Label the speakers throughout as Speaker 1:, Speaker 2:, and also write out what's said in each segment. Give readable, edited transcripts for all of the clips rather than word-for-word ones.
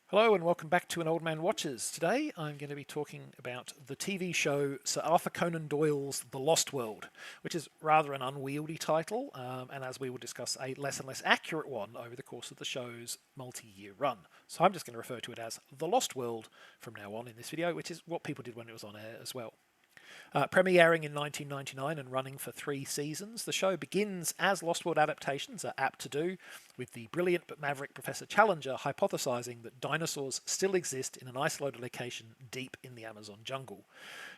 Speaker 1: Hello and welcome back to An Old Man Watches. Today I'm going to be talking about the TV show Sir Arthur Conan Doyle's The Lost World, which is rather an unwieldy title, and as we will discuss, a less and less accurate one over the course of the show's multi-year run. So I'm just going to refer to it as The Lost World from now on in this video, which is what people did when it was on air as well. Premiering in 1999 and running for 3 seasons, the show begins, as Lost World adaptations are apt to do, with the brilliant but maverick Professor Challenger hypothesizing that dinosaurs still exist in an isolated location deep in the Amazon jungle.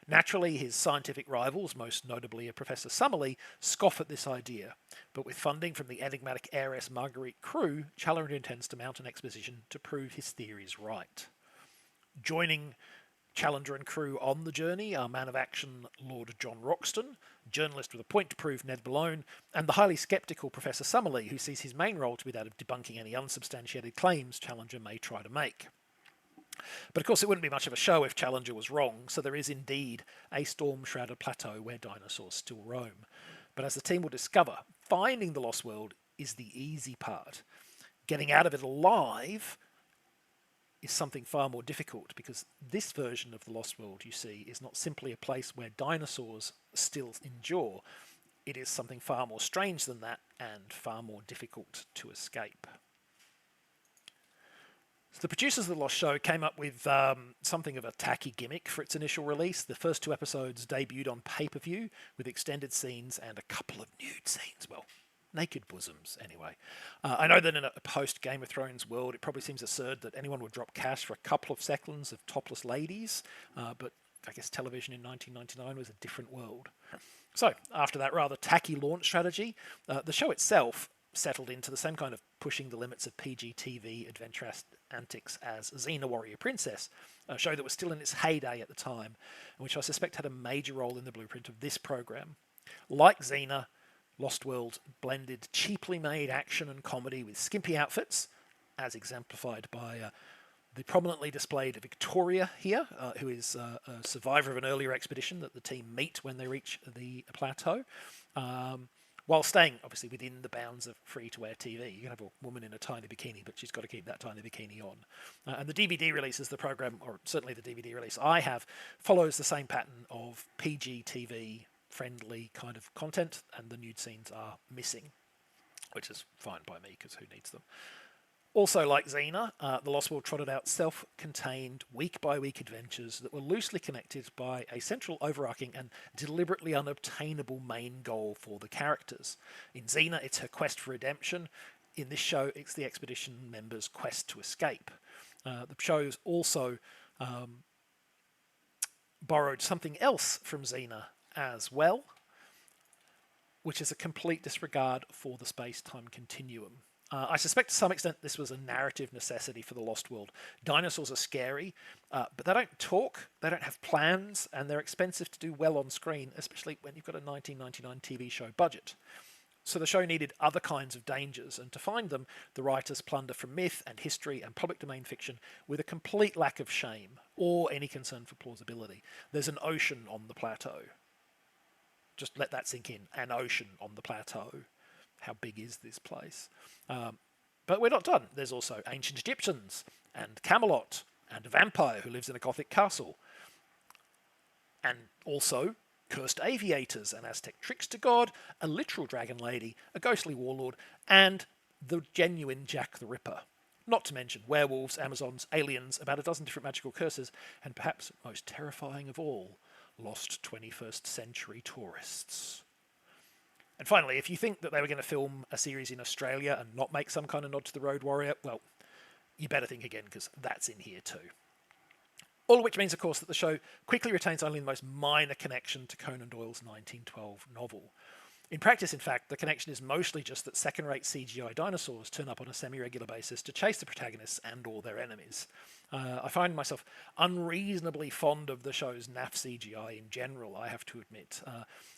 Speaker 1: Naturally, his scientific rivals, most notably Professor Summerlee, scoff at this idea, but with funding from the enigmatic heiress Marguerite Crew, Challenger intends to mount an expedition to prove his theories right. Joining Challenger and Crew on the journey are man of action Lord John Roxton, journalist with a point to prove Ned Malone, and the highly sceptical Professor Summerlee, who sees his main role to be that of debunking any unsubstantiated claims Challenger may try to make. But of course it wouldn't be much of a show if Challenger was wrong, so there is indeed a storm-shrouded plateau where dinosaurs still roam. But as the team will discover, finding the Lost World is the easy part. Getting out of it alive is something far more difficult, because this version of the Lost World you see is not simply a place where dinosaurs still endure. It is something far more strange than that and far more difficult to escape. So the producers of the Lost Show came up with something of a tacky gimmick for its initial release. The first 2 episodes debuted on pay-per-view with extended scenes and a couple of nude scenes. Well, naked bosoms, anyway. I know that in a post-Game of Thrones world, it probably seems absurd that anyone would drop cash for a couple of seconds of topless ladies, but I guess television in 1999 was a different world. So, after that rather tacky launch strategy, the show itself settled into the same kind of pushing the limits of PG TV adventurous antics as Xena Warrior Princess, a show that was still in its heyday at the time, and which I suspect had a major role in the blueprint of this program. Like Xena, Lost World blended cheaply made action and comedy with skimpy outfits, as exemplified by the prominently displayed Victoria here, who is a survivor of an earlier expedition that the team meet when they reach the plateau, while staying obviously within the bounds of free-to-air TV. You can have a woman in a tiny bikini, but she's got to keep that tiny bikini on. And the DVD releases the program, or certainly the DVD release I have, follows the same pattern of PG TV friendly kind of content, and the nude scenes are missing, which is fine by me because who needs them. Also, like Xena, The Lost World trotted out self-contained, week-by-week adventures that were loosely connected by a central, overarching, and deliberately unobtainable main goal for the characters. In Xena, it's her quest for redemption. In this show, it's the expedition members' quest to escape. The show's also borrowed something else from Xena as well, which is a complete disregard for the space-time continuum. I suspect to some extent this was a narrative necessity for the Lost World. Dinosaurs are scary, but they don't talk, they don't have plans, and they're expensive to do well on screen, especially when you've got a 1999 TV show budget. So the show needed other kinds of dangers, and to find them, the writers plunder from myth and history and public domain fiction with a complete lack of shame or any concern for plausibility. There's an ocean on the plateau. Just let that sink in. An ocean on the plateau. How big is this place? But we're not done. There's also ancient Egyptians, and Camelot, and a vampire who lives in a Gothic castle. And also cursed aviators, an Aztec trickster god, a literal dragon lady, a ghostly warlord, and the genuine Jack the Ripper. Not to mention werewolves, Amazons, aliens, about a dozen different magical curses, and perhaps most terrifying of all, lost 21st century tourists. And finally, if you think that they were going to film a series in Australia and not make some kind of nod to the Road Warrior, well, you better think again, because that's in here too. All of which means, of course, that the show quickly retains only the most minor connection to Conan Doyle's 1912 novel. In practice, in fact, the connection is mostly just that second-rate CGI dinosaurs turn up on a semi-regular basis to chase the protagonists and all their enemies. I find myself unreasonably fond of the show's naff CGI in general, I have to admit,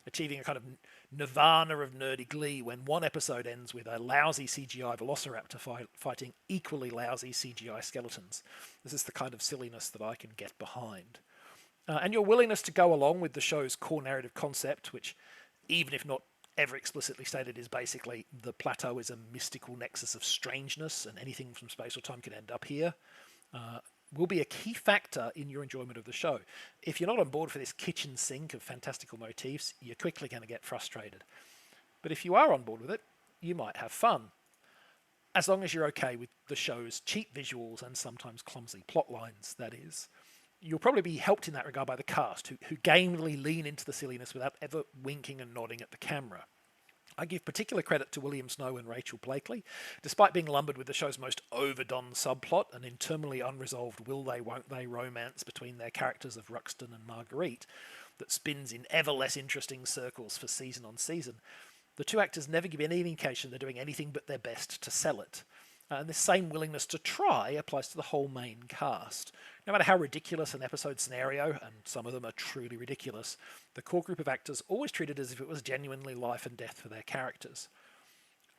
Speaker 1: achieving a kind of nirvana of nerdy glee when one episode ends with a lousy CGI velociraptor fighting equally lousy CGI skeletons. This is the kind of silliness that I can get behind. And your willingness to go along with the show's core narrative concept, which, even if not ever explicitly stated, is basically the plateau is a mystical nexus of strangeness and anything from space or time can end up here. will be a key factor in your enjoyment of the show. If you're not on board for this kitchen sink of fantastical motifs, you're quickly going to get frustrated. But if you are on board with it, you might have fun. As long as you're okay with the show's cheap visuals and sometimes clumsy plot lines, that is. You'll probably be helped in that regard by the cast, who gamely lean into the silliness without ever winking and nodding at the camera. I give particular credit to William Snow and Rachel Blakely. Despite being lumbered with the show's most overdone subplot, an interminably unresolved will they won't they romance between their characters of Ruxton and Marguerite that spins in ever less interesting circles for season on season, the two actors never give any indication they're doing anything but their best to sell it. And this same willingness to try applies to the whole main cast. No matter how ridiculous an episode scenario, and some of them are truly ridiculous, the core group of actors always treat it as if it was genuinely life and death for their characters.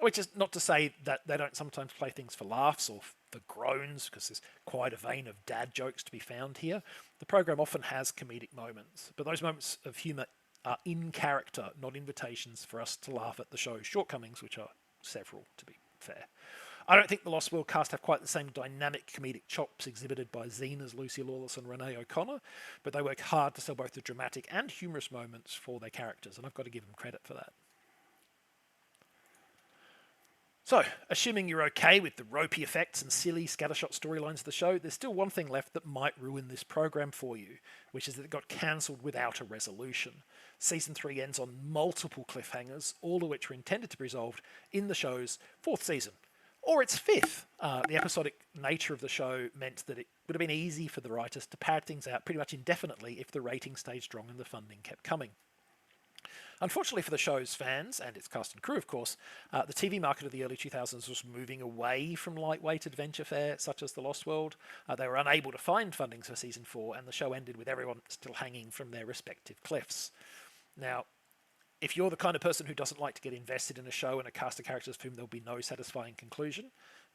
Speaker 1: Which is not to say that they don't sometimes play things for laughs or for groans, because there's quite a vein of dad jokes to be found here. The program often has comedic moments, but those moments of humour are in character, not invitations for us to laugh at the show's shortcomings, which are several, to be fair. I don't think the Lost World cast have quite the same dynamic comedic chops exhibited by Xena's Lucy Lawless and Renee O'Connor, but they work hard to sell both the dramatic and humorous moments for their characters, and I've got to give them credit for that. So, assuming you're okay with the ropey effects and silly scattershot storylines of the show, there's still one thing left that might ruin this program for you, which is that it got cancelled without a resolution. Season 3 ends on multiple cliffhangers, all of which were intended to be resolved in the show's 4th season, or its 5th. The episodic nature of the show meant that it would have been easy for the writers to pad things out pretty much indefinitely if the ratings stayed strong and the funding kept coming. Unfortunately for the show's fans, and its cast and crew of course, the TV market of the early 2000s was moving away from lightweight adventure fare such as The Lost World. They were unable to find fundings for Season 4, and the show ended with everyone still hanging from their respective cliffs. Now, if you're the kind of person who doesn't like to get invested in a show and a cast of characters for whom there'll be no satisfying conclusion,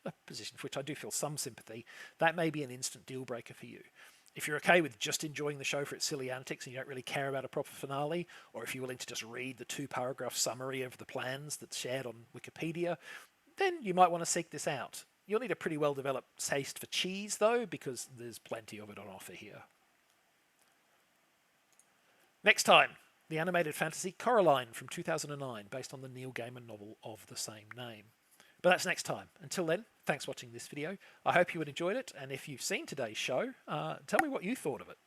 Speaker 1: a position for which I do feel some sympathy, that may be an instant deal breaker for you. If you're okay with just enjoying the show for its silly antics and you don't really care about a proper finale, or if you're willing to just read the 2-paragraph summary of the plans that's shared on Wikipedia, then you might want to seek this out. You'll need a pretty well-developed taste for cheese, though, because there's plenty of it on offer here. Next time, the animated fantasy Coraline from 2009, based on the Neil Gaiman novel of the same name. But that's next time. Until then, thanks for watching this video. I hope you enjoyed it, and if you've seen today's show, tell me what you thought of it.